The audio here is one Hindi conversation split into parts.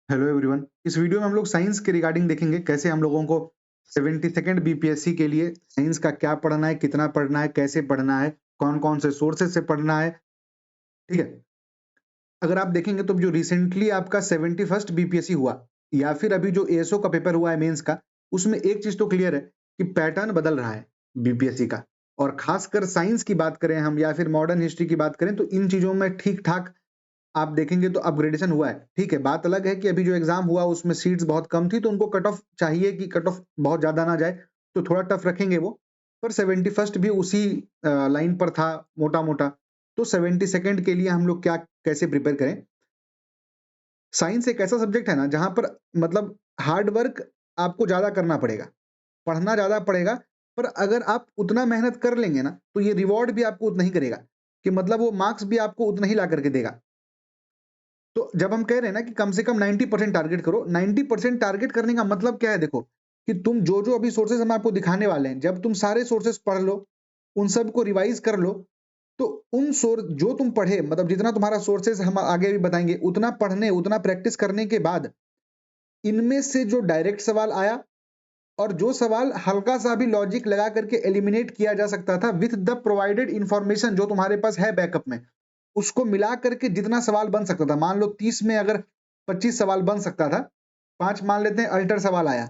Hello everyone. इस वीडियो में हम लोग साइंस के रिगार्डिंग देखेंगे कैसे हम लोगों को 72nd बीपीएससी के लिए साइंस का क्या पढ़ना है, कितना पढ़ना है, कैसे पढ़ना है, कौन-कौन से सोर्सेज से पढ़ना है। ठीक है। अगर आप देखेंगे तो जो रिसेंटली आपका 71st बीपीएससी हुआ या फिर अभी जो एएसओ का पेपर हुआ है मेंस का, उसमें एक चीज तो क्लियर है कि पैटर्न बदल रहा है बीपीएससी का। और खासकर साइंस की बात करें हम या फिर मॉडर्न हिस्ट्री की बात करें तो इन चीजों में ठीक ठाक आप देखेंगे तो अपग्रेडेशन हुआ है। ठीक है, बात अलग है कि अभी जो एग्जाम हुआ उसमें सीट्स बहुत कम थी तो उनको कट ऑफ चाहिए कि कट ऑफ बहुत ज्यादा ना जाए, तो थोड़ा टफ रखेंगे वो। पर 71st भी उसी लाइन पर था मोटा मोटा। तो 72nd के लिए हम लोग क्या कैसे प्रिपेयर करें। साइंस एक ऐसा सब्जेक्ट है ना जहां पर मतलब हार्ड वर्क आपको ज्यादा करना पड़ेगा, पढ़ना ज्यादा पड़ेगा। पर अगर आप उतना मेहनत कर लेंगे ना तो ये रिवॉर्ड भी आपको उतना ही करेगा, कि मतलब वो मार्क्स भी आपको उतना ही ला करके देगा। तो जब हम कह रहे हैं ना कि कम से कम 90% टारगेट करो, 90% टारगेट करने का मतलब क्या है देखो, कि तुम जो जो अभी सोर्सेज हम आपको दिखाने वाले हैं, जब तुम सारे सोर्सेज पढ़ लो, उन सबको रिवाइज कर लो, तो उन सोर्स जो तुम पढ़े मतलब जितना तुम्हारा सोर्सेज हम आगे भी बताएंगे, उतना पढ़ने उतना प्रैक्टिस करने के बाद इनमें से जो डायरेक्ट सवाल आया और जो सवाल हल्का सा भी लॉजिक लगा करके एलिमिनेट किया जा सकता था विथ द प्रोवाइडेड इंफॉर्मेशन जो तुम्हारे पास है बैकअप में, उसको मिला करके जितना सवाल बन सकता था, मान लो 30 में अगर 25 सवाल बन सकता था, 5 मान लेते हैं अल्टर सवाल आया,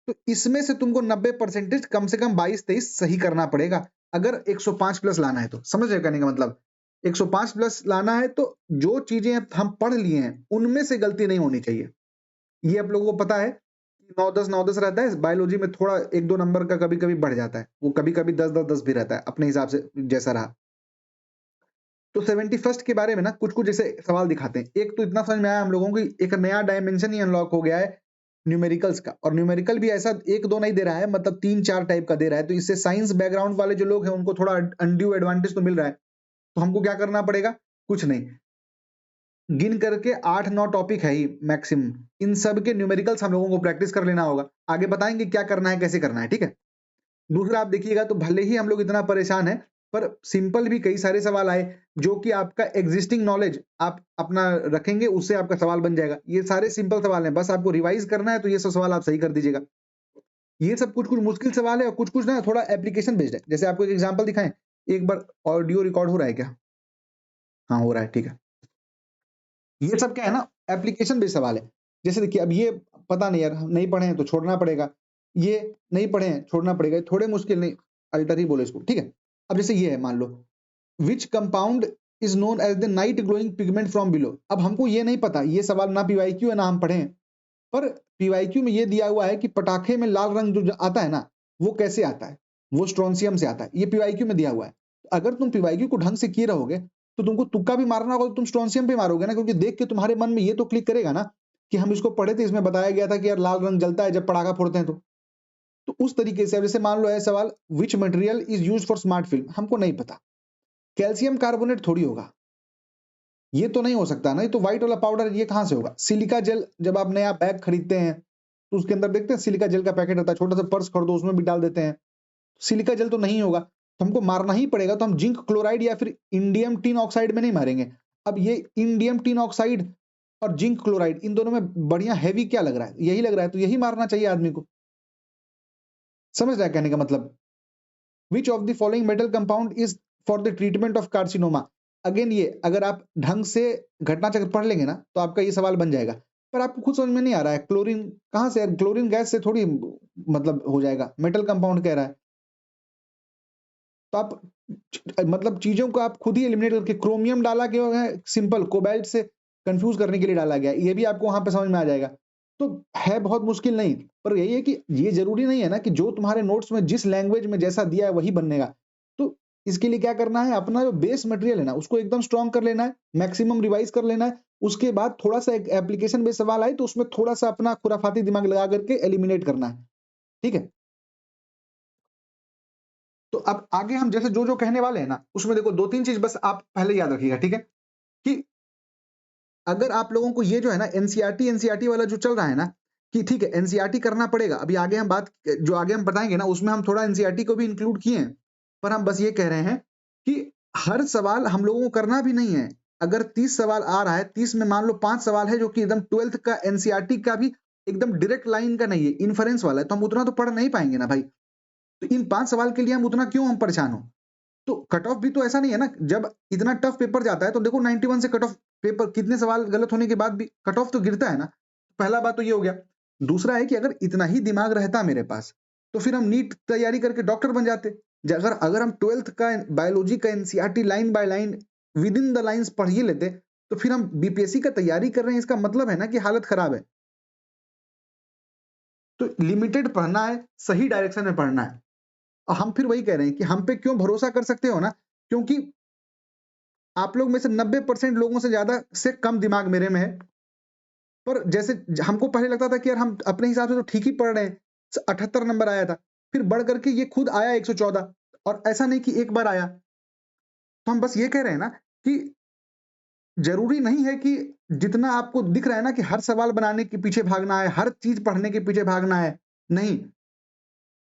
तो इसमें से तुमको 90% कम से कम 22-23 सही करना पड़ेगा अगर 105 प्लस लाना है। तो समझ रहे हो कहने का मतलब, 105 प्लस लाना है तो जो चीजें हम पढ़ लिए हैं उनमें से गलती नहीं होनी चाहिए। ये आप लोगों को पता है 9-10 रहता है, बायोलॉजी में थोड़ा 1-2 नंबर का कभी कभी बढ़ जाता है, वो कभी कभी 10-10 भी रहता है अपने हिसाब से जैसा रहा। तो 71st के बारे में ना कुछ-कुछ ऐसे सवाल दिखाते हैं। एक तो इतना समझ में आया हम लोगों को कि एक नया डायमेंशन ही अनलॉक हो गया है न्यूमेरिकल्स का, और न्यूमेरिकल भी ऐसा 1-2 नहीं दे रहा है, मतलब 3-4 टाइप का दे रहा है। तो इससे साइंस बैकग्राउंड वाले जो लोग हैं उनको थोड़ा अनड्यू एडवांटेज तो मिल रहा है। तो हमको क्या करना पड़ेगा? कुछ नहीं, गिन करके 8-9 टॉपिक है ही मैक्सिमम। इन सब के न्यूमेरिकल्स हम लोगों को प्रैक्टिस कर लेना होगा। आगे बताएँगे क्या करना है, कैसे करना है, ठीक है? दूसरा आप देखिएगा तो भले ही हम लोग इतना परेशान हैं, पर सिंपल भी कई सारे सवाल आए, जो कि आपका एक्जिस्टिंग नॉलेज आप अपना रखेंगे, उससे आपका सवाल बन जाएगा। ये सारे सिंपल सवाल हैं, बस आपको रिवाइज़ करना है, तो ये सब सवाल आप सही कर दीजिएगा। ये सब कुछ-कुछ मुश्किल सवाल है और कुछ-कुछ ना थोड़ा एप्लीकेशन बेस्ड है। जैसे आपको एक एग्जांपल दिखाएँ, एक बार ऑडियो रिकॉर्ड हो रहा है क्या? हाँ, हो रहा है, ठीक है। ये सब क्या है ना एप्लीकेशन बेस्ड सवाल है। जैसे देखिए अब ये पता नहीं यार, नहीं पढ़े हैं तो छोड़ना पड़ेगा। ये नहीं पढ़े हैं, छोड़ना पड़ेगा। ये थोड़े मुश्किल नहीं, अल्टर ही बोलो इसको, ठीक है? अब जैसे ये है मान लो, which compound is known as the night glowing pigment from below. अब हमको ये नहीं पता, ये सवाल ना पीवाईक्यू है ना हम पढ़े हैं। पर पीवाईक्यू में ये दिया हुआ है कि पटाखे में लाल रंग जो आता है ना, वो कैसे आता है? वो स्ट्रोंसियम से आता है। ये पीवाईक्यू में दिया हुआ है। अगर तुम पीवाईक्यू को ढंग से किए रहोगे, तो तुमको तुक्का भी मारना होगा तो तुम स्ट्रोंसियम पे मारोगे ना, क्योंकि देख के तुम्हारे मन में ये तो क्लिक करेगा ना कि हम इसको पढ़े थे, इसमें बताया गया था कि यार लाल रंग जलता है जब पटाखा फोड़ते हैं तो। तो उस तरीके से अब जैसे मान लो है सवाल, which material is used for smart film? हमको नहीं पता। कैल्शियम कार्बोनेट थोड़ी होगा। ये तो नहीं हो सकता ना, ये तो व्हाइट वाला पाउडर, ये कहाँ से होगा? सिलिका जेल, जब आप नया बैग खरीदते हैं, तो उसके अंदर देखते हैं सिलिका जेल का पैकेट रहता है, छोटा-सा पर्स खरीदो उसमें भी डाल देते हैं। सिलिका जेल तो नहीं होगा, तो हमको मारना ही पड़ेगा, तो हम जिंक क्लोराइड या फिर इंडियम टिन ऑक्साइड में नहीं मारेंगे। अब ये इंडियम टिन ऑक्साइड और जिंक क्लोराइड, इन दोनों में बढ़िया हेवी क्या लग रहा है? यही लग रहा है, तो यही मारना चाहिए आदमी को। समझ रहा है कहने का मतलब? Which of the following metal compound is for the treatment of carcinoma? Again ये अगर आप ढंग से घटना चक्र पढ़ लेंगे ना तो आपका ये सवाल बन जाएगा। पर आपको खुद समझ में नहीं आ रहा है, क्लोरीन कहाँ से? क्लोरीन गैस से थोड़ी मतलब हो जाएगा, मेटल कंपाउंड कह रहा है। तो आप मतलब चीजों को आप खुद ही एलिमिनेट करके क्रोमियम डाला गया है, सिंपल कोबाल्ट से कंफ्यूज करने के लिए डाला गया है। ये भी आपको वहां पे समझ में आ जाएगा। तो है बहुत मुश्किल नहीं, पर यही है कि ये जरूरी नहीं है ना कि जो तुम्हारे नोट्स में जिस लैंग्वेज में जैसा दिया है वही बनेगा। तो इसके लिए क्या करना है, अपना जो बेस मटेरियल है ना उसको एकदम स्ट्रॉन्ग कर लेना है, मैक्सिमम रिवाइज कर लेना है। उसके बाद थोड़ा सा एक एप्लीकेशन बेस्ड सवाल आए तो उसमें थोड़ा सा अपना खुराफाती दिमाग लगा करके एलिमिनेट करना है, ठीक है? तो अब आगे हम जैसे जो-जो कहने वाले हैं ना, उसमें देखो 2-3 चीज़ बस आप पहले याद रखिएगा, ठीक है? कि अगर आप लोगों को ये जो है ना एनसीईआरटी वाला जो चल रहा है ना, कि ठीक है एनसीईआरटी करना पड़ेगा। अभी आगे हम बात जो आगे हम बताएँगे ना उसमें हम थोड़ा एनसीईआरटी को भी इंक्लूड किए हैं। पर हम बस ये कह रहे हैं कि हर सवाल हम लोगों को करना भी नहीं है। अगर 30 सवाल आ रहा है, 30 में मान लो 5 सवाल है जो कि एकदम 12th का एनसीईआरटी का भी एकदम डायरेक्ट लाइन का नहीं है, इन्फरेंस वाला है, तो हम उतना तो पढ़ नहीं पाएंगे ना भाई। तो इन 5 सवाल के लिए हम उतना क्यों हम परेशान हो। तो कट ऑफ भी तो ऐसा नहीं है ना, जब इतना टफ पेपर जाता है तो देखो 91 से कट ऑफ पेपर कितने सवाल गलत होने के बाद भी कट ऑफ तो गिरता है ना। पहला बात तो ये हो गया। दूसरा है कि अगर इतना ही दिमाग रहता मेरे पास तो फिर हम नीट तैयारी करके डॉक्टर बन जाते। अगर अगर हम 12th का बायोलॉजी का NCERT line by line with in the lines पढ़ ही लेते तो फिर हम बीपीएससी का तैयारी कर रहे हैं, इसका मतलब है ना कि हालत खराब है। तो लिमिटेड पढ़ना है, सही डायरेक्शन में पढ़ना है। और हम फिर वही कह रहे हैं कि हम पे क्यों भरोसा कर सकते हो ना, क्योंकि आप लोग में से 90% लोगों से ज्यादा से कम दिमाग मेरे में है। पर जैसे हमको पहले लगता था कि यार हम अपने हिसाब से तो ठीक ही पढ़ रहे हैं, 78 नंबर आया था, फिर बढ़ करके ये खुद आया 114, और ऐसा नहीं कि एक बार आया। तो हम बस ये कह रहे हैं ना कि जरूरी नहीं है कि जितना आपको दिख रहा है ना कि हर सवाल बनाने के पीछे भागना है, हर चीज पढ़ने के पीछे भागना है, नहीं,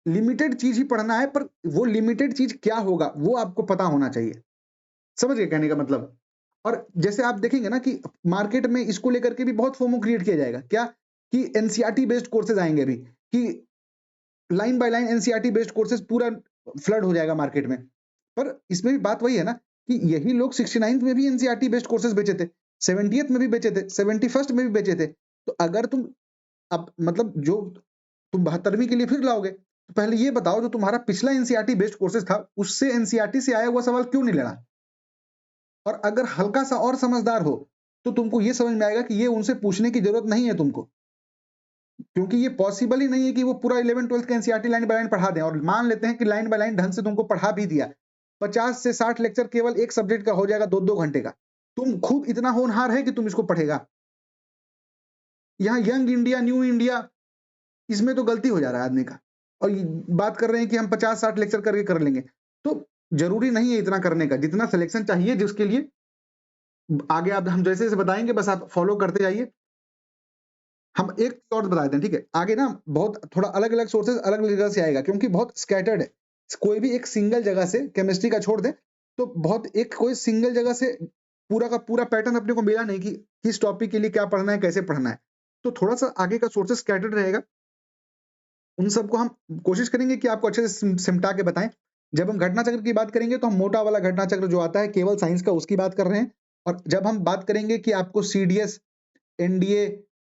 लिमिटेड चीज ही पढ़ना है, पर वो लिमिटेड चीज क्या होगा वो आपको पता होना चाहिए। समझ गए कहने का मतलब। और जैसे आप देखेंगे ना कि मार्केट में इसको लेकर के भी बहुत फोमो क्रिएट किया जाएगा, क्या कि एनसीईआरटी बेस्ड कोर्सेज आएंगे अभी, कि line by line NCERT based courses पूरा फ्लड हो जाएगा मार्केट में। पर इसमें भी बात वही है ना कि यही लोग 69th में भी एनसीईआरटी बेस्ड कोर्सेज बेचे थे, 70th में भी बेचे थे, 71st में भी बेचे थे। तो अगर तुम अब मतलब जो तुम 72वीं के लिए फिर लाओगे तो पहले ये बताओ जो तुम्हारा पिछला एनसीईआरटी बेस्ड कोर्सेज था उससे एनसीईआरटी से आया हुआ सवाल क्यों नहीं लेना। और अगर हल्का सा और समझदार हो तो तुमको ये समझ में आएगा कि ये उनसे पूछने की जरूरत नहीं है तुमको, क्योंकि ये पॉसिबल ही नहीं है कि वो पूरा 11th-12th का एनसीईआरटी लाइन बाय लाइन पढ़ा दें। और मान लेते हैं कि लाइन बाय लाइन ढंग से तुमको पढ़ा भी दिया, 50 से 60 लेक्चर केवल एक सब्जेक्ट का हो जाएगा 2-2 घंटे का। तुम खुद इतना होनहार है कि तुम इसको पढ़ेगा। यहाँ यंग इंडिया न्यू इंडिया इसमें तो गलती हो जा रहा है आदमी का, और बात कर रहे हैं कि हम 50-60 लेक्चर करके कर लेंगे। तो जरूरी नहीं है इतना करने का, जितना सिलेक्शन चाहिए जिसके लिए आगे आप हम जैसे जैसे बताएंगे बस आप फॉलो करते जाइए। हम एक और बता देते हैं, ठीक है, आगे ना बहुत थोड़ा अलग अलग सोर्सेज अलग अलग जगह से आएगा क्योंकि बहुत स्कैटर्ड है। कोई भी एक सिंगल जगह से केमिस्ट्री का छोड़ दे तो बहुत एक कोई सिंगल जगह से पूरा का पूरा पैटर्न अपने को मिला नहीं कि किस टॉपिक के लिए क्या पढ़ना है कैसे पढ़ना है। तो थोड़ा सा आगे का सोर्सेज स्कैटर्ड रहेगा, उन सबको हम कोशिश करेंगे कि आपको अच्छे से सिमटा के बताएं। जब हम घटना चक्र की बात करेंगे तो हम मोटा वाला घटना चक्र जो आता है केवल साइंस का उसकी बात कर रहे हैं। और जब हम बात करेंगे कि आपको सीडीएस एनडीए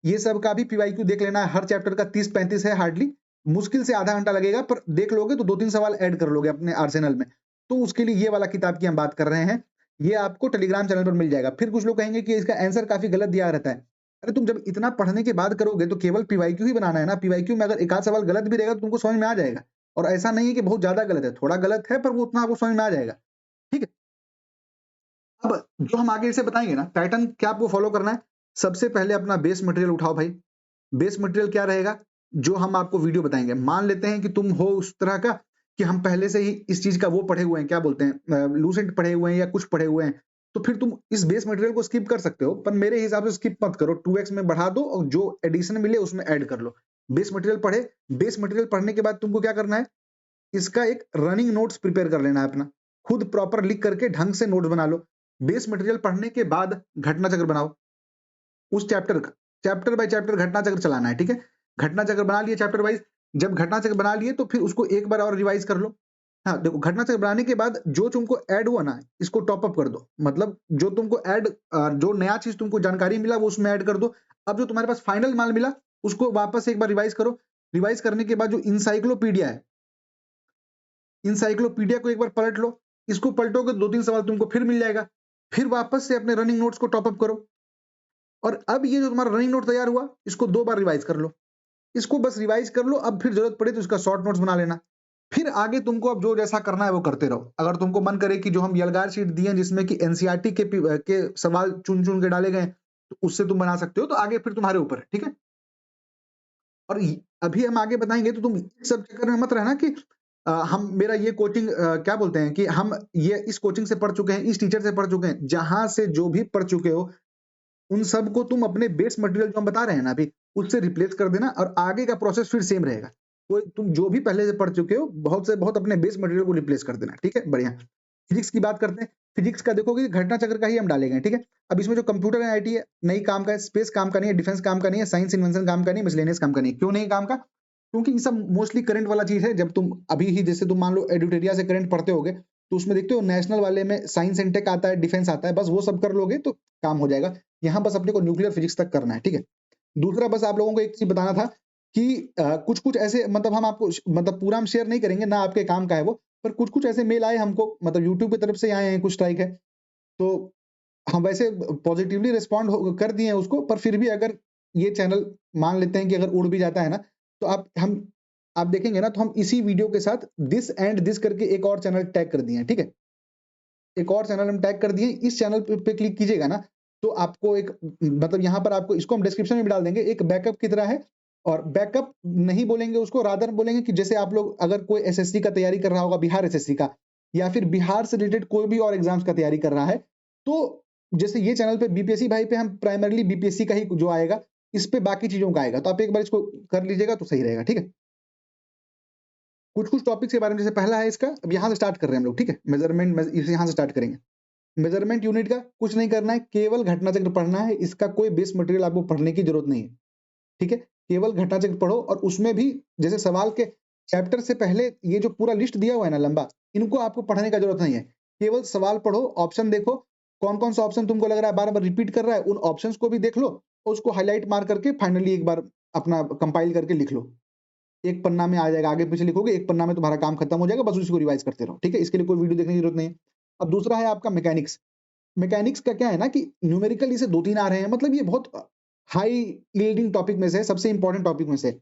ये सब का भी पीवाईक्यू देख लेना है, हर चैप्टर का 30-35 है, हार्डली मुश्किल से आधा घंटा लगेगा, पर देख लोगे तो 2-3 सवाल ऐड कर लोगे अपने आर्सेनल में। तो उसके लिए ये वाला किताब की हम बात कर रहे हैं, ये आपको टेलीग्राम चैनल पर मिल जाएगा। फिर कुछ लोग कहेंगे कि इसका आंसर काफी गलत दिया रहता है। अरे तुम जब इतना पढ़ने के बाद करोगे तो केवल पीवाईक्यू ही बनाना है ना, पीवाईक्यू में अगर एक आध सवाल गलत भी रहेगा तो तुमको समझ में आ जाएगा। और ऐसा नहीं है कि बहुत ज्यादा गलत है, थोड़ा गलत है पर वो उतना आपको समझ में आ जाएगा। ठीक है, अब जो हम आगे इसे बताएंगे ना पैटर्न क्या आपको फॉलो करना है। सबसे पहले अपना बेस मटेरियल उठाओ भाई। बेस मटेरियल क्या रहेगा जो हम आपको वीडियो बताएंगे। मान लेते हैं कि तुम हो उस तरह का कि हम पहले से ही इस चीज का वो पढ़े हुए हैं, क्या बोलते हैं, लूसेंट पढ़े हुए हैं या कुछ पढ़े हुए हैं, तो फिर तुम इस बेस मटेरियल को स्किप कर सकते हो। पर मेरे हिसाब से स्किप मत करो, 2x में बढ़ा दो और जो एडिशन मिले उसमें ऐड कर लो। बेस मटेरियल पढ़े, बेस मटेरियल पढ़ने के बाद तुमको क्या करना है, इसका एक रनिंग नोट्स प्रिपेयर कर लेना है अपना, खुद प्रॉपर लिख करके ढंग से नोट्स बना लो। बेस मटेरियल पढ़ने के बाद घटना चक्र बनाओ उस चैप्टर का, चैप्टर बाय चैप्टर घटना चक्र चलाना है। ठीक है, घटना चक्र बना लिए चैप्टर वाइज। जब घटना चक्र बना लिए तो फिर उसको एक बार और रिवाइज कर लो। हाँ देखो, घटना चक्र बनाने के बाद जो तुमको ऐड हुआ ना इसको टॉप अप कर दो, मतलब जो तुमको ऐड जो नया चीज तुमको जानकारी मिला वो उसमें ऐड कर दो। अब जो तुम्हारे पास फाइनल माल मिला उसको वापस एक बार रिवाइज करो। रिवाइज करने के बाद जो इंसाइक्लोपीडिया है, इंसाइक्लोपीडिया को एक बार पलट लो। इसको पलटोगे 2-3 सवाल तुमको फिर मिल जाएगा। फिर वापस से अपने रनिंग नोट्स को टॉप अप करो। और अब ये जो तुम्हारा रनिंग नोट तैयार हुआ इसको 2 बार रिवाइज कर लो। इसको बस रिवाइज कर लो, अब फिर जरूरत पड़े तो इसका शॉर्ट नोट्स बना लेना। फिर आगे तुमको अब जो जैसा करना है वो करते रहो। अगर तुमको मन करे कि जो हम यलगार शीट दिए हैं जिसमें कि एनसीईआरटी के सवाल चुन चुन के डाले गए तो उससे तुम बना सकते हो, तो आगे फिर तुम्हारे ऊपर है। ठीक है, और अभी हम आगे बताएंगे तो तुम इस सब चक्कर में मत रहना कि हम मेरा ये कोचिंग क्या बोलते हैं कि हम ये इस कोचिंग से पढ़ चुके हैं, इस टीचर से पढ़ चुके हैं। जहां से जो भी पढ़ चुके हो उन सबको तुम अपने बेस मटेरियल जो हम बता रहे हैं ना अभी उससे रिप्लेस कर देना, और आगे का प्रोसेस फिर सेम रहेगा। तो तुम जो भी पहले से पढ़ चुके हो बहुत से बहुत अपने बेस मटेरियल को रिप्लेस कर देना। ठीक है, बढ़िया। फिजिक्स की बात करते हैं। फिजिक्स का देखोगे घटना चक्र का ही हम डालेंगे, ठीक है। अब इसमें जो कंप्यूटर आईटी है, नई काम का है, स्पेस काम का नहीं है, डिफेंस काम का नहीं है, साइंस इन्वेंशन काम का नहीं है, मिसलेनियस काम का नहीं है। क्यों नहीं काम का? क्योंकि ये सब मोस्टली करंट वाला चीज है। जब तुम अभी ही जैसे तुम मान लो एडुटेरिया से करंट पढ़ते होगे, तो उसमें देखते हो नेशनल वाले में साइंस एंड टेक आता है, डिफेंस आता है, बस वो सब कर लोगे तो काम हो जाएगा। यहाँ बस अपने को न्यूक्लियर फिजिक्स तक करना है, ठीक है। दूसरा बस आप लोगों को एक चीज बताना था कि कुछ कुछ ऐसे मतलब हम आपको मतलब पूरा हम शेयर नहीं करेंगे ना, आपके काम का है वो, पर कुछ कुछ ऐसे मेल आए हमको, मतलब यूट्यूब की तरफ से आए हैं, कुछ स्ट्राइक है, तो हम वैसे पॉजिटिवली रिस्पॉन्ड कर दिए हैं उसको, पर फिर भी अगर ये चैनल मान लेते हैं कि अगर उड़ भी जाता है ना, तो आप देखेंगे ना, तो हम इसी वीडियो के साथ दिस एंड दिस करके एक और चैनल टैग कर दिए हैं, ठीक है। एक और चैनल हम टैग कर दिए, इस चैनल पे क्लिक कीजिएगा ना, तो आपको एक मतलब यहाँ पर आपको, इसको हम डिस्क्रिप्शन में भी डाल देंगे, एक बैकअप की तरह है। और बैकअप नहीं बोलेंगे उसको, रादर बोलेंगे कि जैसे आप लोग अगर कोई एसएससी का तैयारी कर रहा होगा, बिहार एसएससी का, या फिर बिहार से रिलेटेड कोई भी और एग्जाम्स का तैयारी कर रहा है, तो जैसे ये चैनल पे बीपीएससी भाई पे हम प्राइमरली बीपीएससी का ही जो आएगा, इस पे बाकी चीजों का आएगा, तो आप एक बार इसको कर लीजिएगा तो सही रहेगा, ठीक है। कुछ कुछ टॉपिक्स के बारे में, जैसे पहला है इसका, अब यहाँ से स्टार्ट कर रहे हैं हम लोग, ठीक है। मेजरमेंट, यहाँ से स्टार्ट करेंगे। मेजरमेंट यूनिट का कुछ नहीं करना है, केवल घटना चक्र पढ़ना है, इसका कोई बेस मटेरियल आपको पढ़ने की जरूरत नहीं है, ठीक है। केवल घटना चक्र पढ़ो, और उसमें भी जैसे सवाल के चैप्टर से पहले ये जो पूरा लिस्ट दिया हुआ है ना लंबा, इनको आपको पढ़ने का जरूरत नहीं है। केवल सवाल पढ़ो, ऑप्शन देखो, कौन कौन सा ऑप्शन तुमको लग रहा है बार बार रिपीट कर रहा है, उन ऑप्शंस को भी देख लो, और उसको हाईलाइट मार करके फाइनली एक बार अपना कंपाइल करके लिख लो। एक पन्ना में आ जाएगा, आगे पीछे लिखोगे, एक पन्ना में तुम्हारा काम खत्म हो जाएगा, बस उसको रिवाइज करते रहो, ठीक है। इसके लिए कोई वीडियो देखने की जरूरत नहीं है। अब दूसरा है आपका मैकेनिक्स। मैकेनिक्स का क्या है ना कि न्यूमेरिकल इसे 2-3 आ रहे हैं, मतलब ये बहुत हाई यील्डिंग टॉपिक में से है, सबसे इंपॉर्टेंट टॉपिक में से।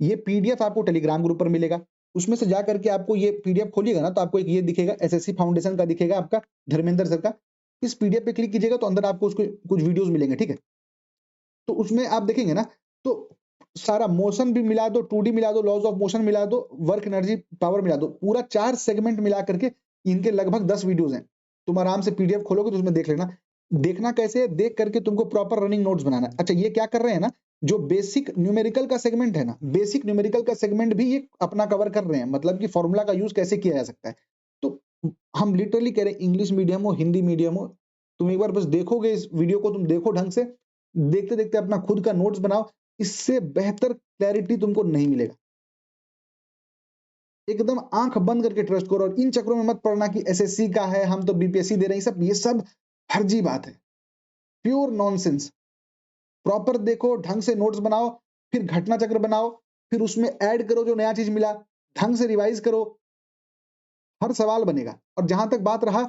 ये पीडीएफ आपको टेलीग्राम ग्रुप पर मिलेगा, उसमें से जा करके आपको ये पीडीएफ खोलिएगा ना, तो आपको एक ये दिखेगा, एसएससी फाउंडेशन का दिखेगा आपका, धर्मेंद्र सर का। इस पीडीएफ पे क्लिक कीजिएगा तो अंदर आपको उसके कुछ वीडियोस मिलेंगे, ठीक है। तो उसमें आप देखेंगे ना, तो सारा मोशन भी मिला दो, 2D मिला दो, लॉज ऑफ मोशन मिला दो, वर्क एनर्जी पावर मिला दो, पूरा 4 सेगमेंट मिला करके इनके लगभग 10 वीडियोस हैं। तुम आराम से पीडीएफ खोलोगे तो उसमें देख लेना। देखना कैसे है, देख करके तुमको प्रॉपर रनिंग नोट्स बनाना है। अच्छा, ये क्या कर रहे हैं ना, जो बेसिक न्यूमेरिकल का सेगमेंट है ना, बेसिक न्यूमेरिकल का सेगमेंट भी ये अपना कवर कर रहे हैं, मतलब कि फॉर्मूला का यूज कैसे किया जा सकता है। तो हम लिटरली कह रहे हैं, इंग्लिश मीडियम हो, हिंदी मीडियम हो, तुम एक बार बस देखोगे इस वीडियो को, तुम देखो ढंग से, देखते देखते अपना खुद का नोट्स बनाओ, इससे बेहतर क्लैरिटी तुमको नहीं मिलेगा। एकदम आंख बंद करके ट्रस्ट करो, और इन चक्रों में मत पड़ना कि एसएससी का है, हम तो बीपीएससी दे रहे हैं, सब ये सब फर्जी बात है, प्योर नॉनसेंस। प्रॉपर देखो, ढंग से नोट्स बनाओ, फिर घटना चक्र बनाओ, फिर उसमें ऐड करो जो नया चीज मिला, ढंग से रिवाइज करो, हर सवाल बनेगा। और जहां तक बात रहा,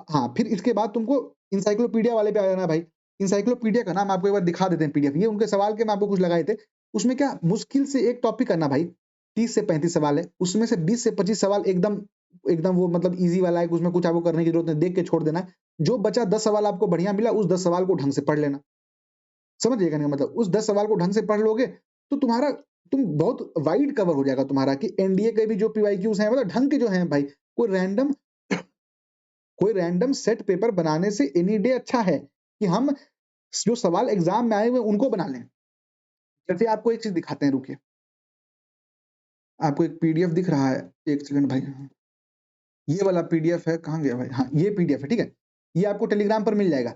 हाँ, फिर इसके बाद तुमको इंसाइक्लोपीडिया वाले पे आ जाना भाई। इंसाइक्लोपीडिया का नाम आपको एक बार दिखा देते हैं पीडीएफ, ये उनके सवाल के मैं आपको कुछ लगाए थे। उसमें क्या मुश्किल से एक टॉपिक करना भाई, 30 से 35 सवाल है, उसमें से 20 से 25 सवाल एकदम एकदम वो मतलब इजी वाला है, उसमें कुछ आपको करने की जरूरत नहीं, देख के छोड़ देना है। जो बचा 10 सवाल आपको बढ़िया मिला, उस 10 सवाल को ढंग से पढ़ लेना। समझिएगा नहीं, मतलब उस 10 सवाल को ढंग से पढ़ लोगे तो तुम बहुत वाइड कवर हो जाएगा तुम्हारा, कि एनडीए के भी जो पीवाईक्यूज हैं, मतलब ढंग के जो हैं भाई, कोई रैंडम सेट पेपर बनाने से एनी डे अच्छा है कि हम जो सवाल एग्जाम में आए हुए उनको बना लें। जैसे आपको एक चीज दिखाते हैं, रुकिए, आपको एक पीडीएफ दिख रहा है, एक सेकंड भाई, ये वाला पीडीएफ है, कहाँ गया भाई, हाँ ये पीडीएफ है, ठीक है। ये आपको टेलीग्राम पर मिल जाएगा।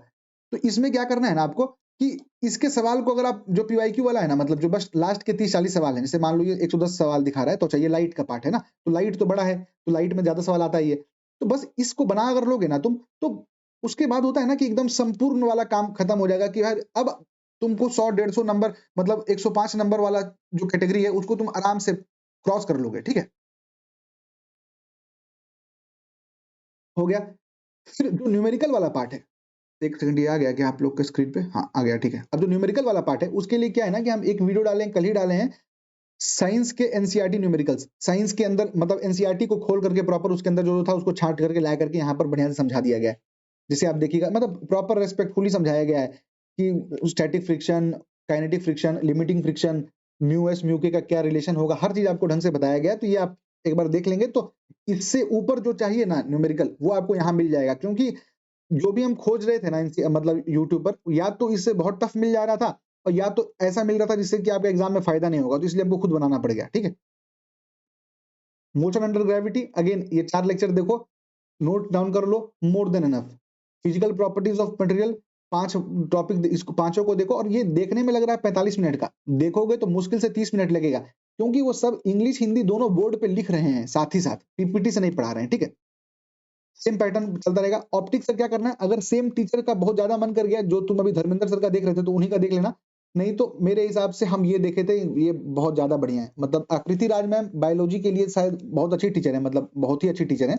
तो इसमें क्या करना है ना आपको, कि इसके सवाल को अगर आप जो पीवाईक्यू वाला है ना, मतलब जो बस लास्ट के 30-40 सवाल हैं, जैसे मान लो ये 110 सवाल दिखा रहा है, तो चाहिए लाइट का पार्ट है ना, तो लाइट तो बड़ा है, तो लाइट में ज्यादा सवाल आता ही है। तो बस इसको बना अगर लोगे ना तुम, तो उसके बाद होता है ना कि एकदम संपूर्ण वाला काम खत्म हो जाएगा, कि यार अब तुमको 100-150 नंबर, मतलब 105 नंबर वाला जो कैटेगरी है, उसको तुम आराम से क्रॉस कर लोगे, ठीक है। हो गया। फिर जो न्यूमेरिकल वाला पार्ट है, एक सेकंड, ये आ गया क्या आप लोग के स्क्रीन पे? हाँ आ गया, ठीक है। अब जो न्यूमेरिकल वाला पार्ट है, उसके लिए क्या है ना कि हम एक वीडियो डालें, कल ही डाले हैं, साइंस के एनसीईआरटी न्यूमेरिकल्स। साइंस के अंदर मतलब एनसीईआरटी को खोल करके प्रॉपर उसके अंदर जो था उसको छांट करके ला करके यहाँ पर बढ़िया से समझा दिया गया है, जिसे आप देखिएगा, मतलब प्रॉपर रेस्पेक्टफुली समझाया गया है कि static friction, kinetic friction, limiting friction, mu S mu के का क्या रिलेशन होगा, हर चीज आपको ढंग से बताया गया है। तो ये आप एक बार देख लेंगे तो इससे ऊपर जो चाहिए ना न्यूमेरिकल, वो आपको यहाँ मिल जाएगा। क्योंकि जो भी हम खोज रहे थे ना मतलब यूट्यूब पर, या तो इससे बहुत टफ मिल जा रहा था, और या तो ऐसा मिल रहा था जिससे कि आपके एग्जाम में फायदा नहीं होगा, तो इसलिए हमको खुद बनाना पड़ गया, ठीक है। मोशन अंडर ग्रेविटी, अगेन ये 4 लेक्चर देखो, नोट डाउन कर लो, more than enough. Physical properties of material, 5 topic, इसको पांचों को देखो, और ये देखने में लग रहा है 45 मिनट का, देखोगे तो मुश्किल से 30 मिनट लगेगा, क्योंकि वो सब इंग्लिश हिंदी दोनों बोर्ड पे लिख रहे हैं साथ ही साथ, पीपीटी से नहीं पढ़ा रहे हैं, ठीक है। सेम पैटर्न चलता रहेगा। ऑप्टिक्स से क्या करना है, अगर सेम टीचर का बहुत ज्यादा मन कर गया, जो तुम अभी धर्मेंद्र सर का देख रहे थे तो उन्हीं का देख लेना, नहीं तो मेरे हिसाब से हम ये देखे थे, ये बहुत ज्यादा बढ़िया है। मतलब आकृति राज मैम बायोलॉजी के लिए शायद बहुत अच्छी टीचर है, मतलब बहुत ही अच्छी टीचर है,